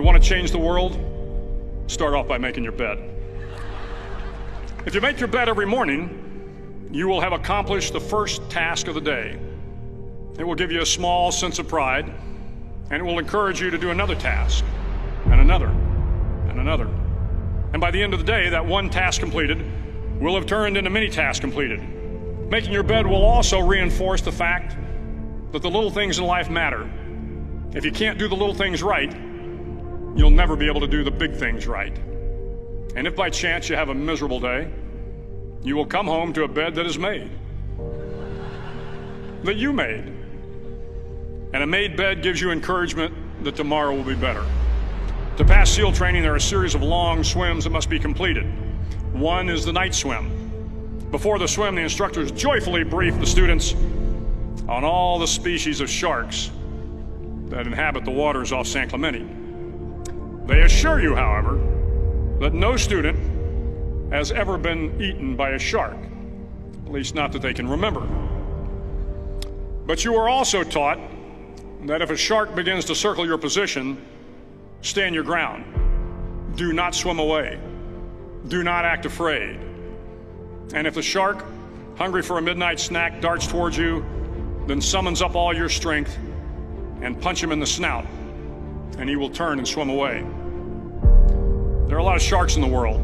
want to change the world? Start off by making your bed. If you make your bed every morning, you will have accomplished the first task of the day. It will give you a small sense of pride, and it will encourage you to do another task, and another, and another. And by the end of the day, that one task completed will have turned into many tasks completed. Making your bed will also reinforce the fact that the little things in life matter. If you can't do the little things right, you'll never be able to do the big things right. And if by chance you have a miserable day, you will come home to a bed that is made, that you made. And a made bed gives you encouragement that tomorrow will be better. To pass SEAL training, there are a series of long swims that must be completed. One is the night swim. Before the swim, the instructors joyfully brief the students on all the species of sharks that inhabit the waters off San Clemente. They assure you, however, that no student has ever been eaten by a shark, at least not that they can remember. But you are also taught that if a shark begins to circle your position, stand your ground. Do not swim away. Do not act afraid. And if the shark, hungry for a midnight snack, darts towards you, then summons up all your strength and punch him in the snout, and he will turn and swim away. There are a lot of sharks in the world.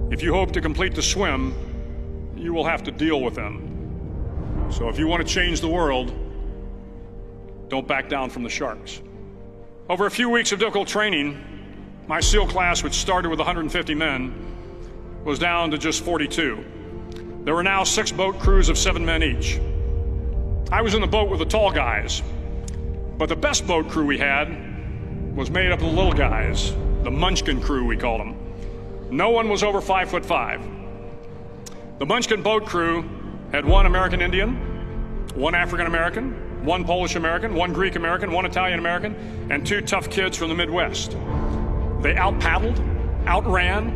If you hope to complete the swim, you will have to deal with them. So if you want to change the world, don't back down from the sharks. Over a few weeks of difficult training, my SEAL class, which started with 150 men, was down to just 42. There were now 6 boat crews of 7 men each. I was in the boat with the tall guys, but the best boat crew we had was made up of the little guys, the Munchkin crew, we called them. No one was over 5'5". The Munchkin boat crew had 1 American Indian, 1 African American, 1 Polish American, 1 Greek American, 1 Italian American, and 2 tough kids from the Midwest. They out-paddled, outran,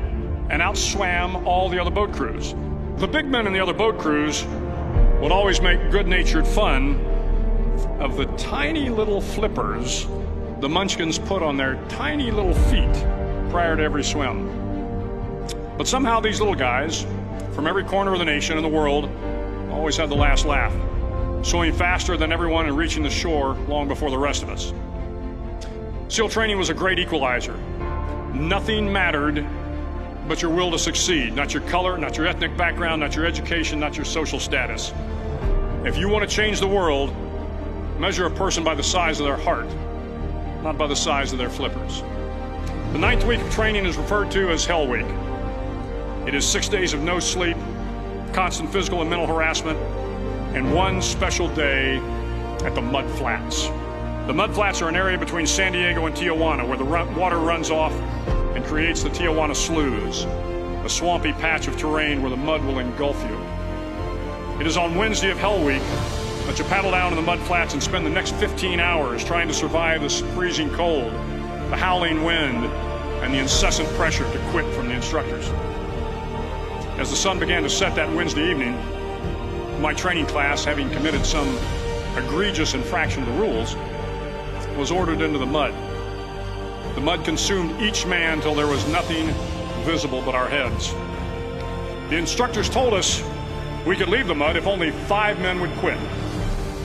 and outswam all the other boat crews. The big men in the other boat crews would always make good-natured fun of the tiny little flippers the Munchkins put on their tiny little feet prior to every swim. But somehow these little guys from every corner of the nation and the world always had the last laugh, swimming faster than everyone and reaching the shore long before the rest of us. SEAL training was a great equalizer. Nothing mattered but your will to succeed, not your color, not your ethnic background, not your education, not your social status. If you want to change the world, measure a person by the size of their heart, not by the size of their flippers. The 9th week of training is referred to as Hell Week. It is 6 days of no sleep, constant physical and mental harassment, and 1 special day at the Mud Flats. The Mud Flats are an area between San Diego and Tijuana where the water runs off and creates the Tijuana Sloughs, a swampy patch of terrain where the mud will engulf you. It is on Wednesday of Hell Week that you paddle down in the mud flats and spend the next 15 hours trying to survive the freezing cold, the howling wind, and the incessant pressure to quit from the instructors. As the sun began to set that Wednesday evening, my training class, having committed some egregious infraction of the rules, was ordered into the mud. The mud consumed each man till there was nothing visible but our heads. The instructors told us we could leave the mud if only 5 men would quit.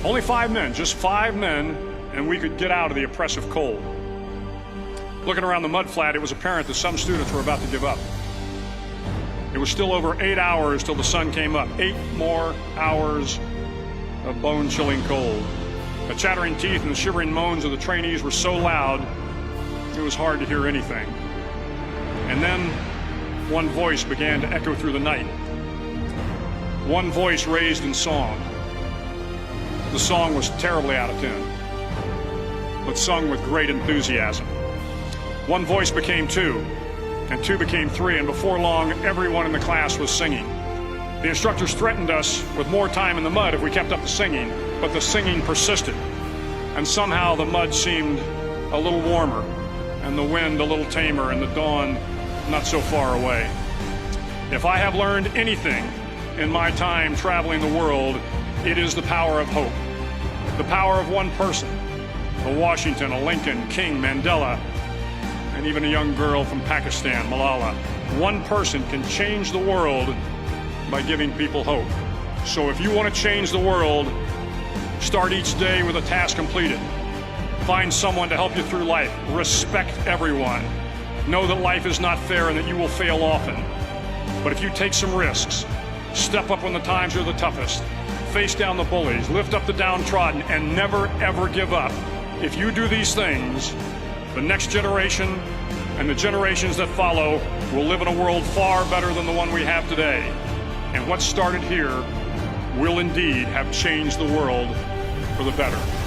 Only 5 men, just 5 men, and we could get out of the oppressive cold. Looking around the mud flat, it was apparent that some students were about to give up. It was still over 8 hours till the sun came up. 8 more hours of bone-chilling cold. The chattering teeth and the shivering moans of the trainees were so loud, it was hard to hear anything. And then one voice began to echo through the night. One voice raised in song. The song was terribly out of tune, but sung with great enthusiasm. One voice became 2, and 2 became 3, and before long, everyone in the class was singing. The instructors threatened us with more time in the mud if we kept up the singing, but the singing persisted, and somehow the mud seemed a little warmer, and the wind a little tamer, and the dawn not so far away. If I have learned anything in my time traveling the world, it is the power of hope. The power of one person, a Washington, a Lincoln, King, Mandela, and even a young girl from Pakistan, Malala. One person can change the world by giving people hope. So if you want to change the world, start each day with a task completed. Find someone to help you through life. Respect everyone. Know that life is not fair and that you will fail often. But if you take some risks, step up when the times are the toughest, face down the bullies, lift up the downtrodden, and never ever give up. If you do these things, the next generation and the generations that follow will live in a world far better than the one we have today. And what started here will indeed have changed the world for the better.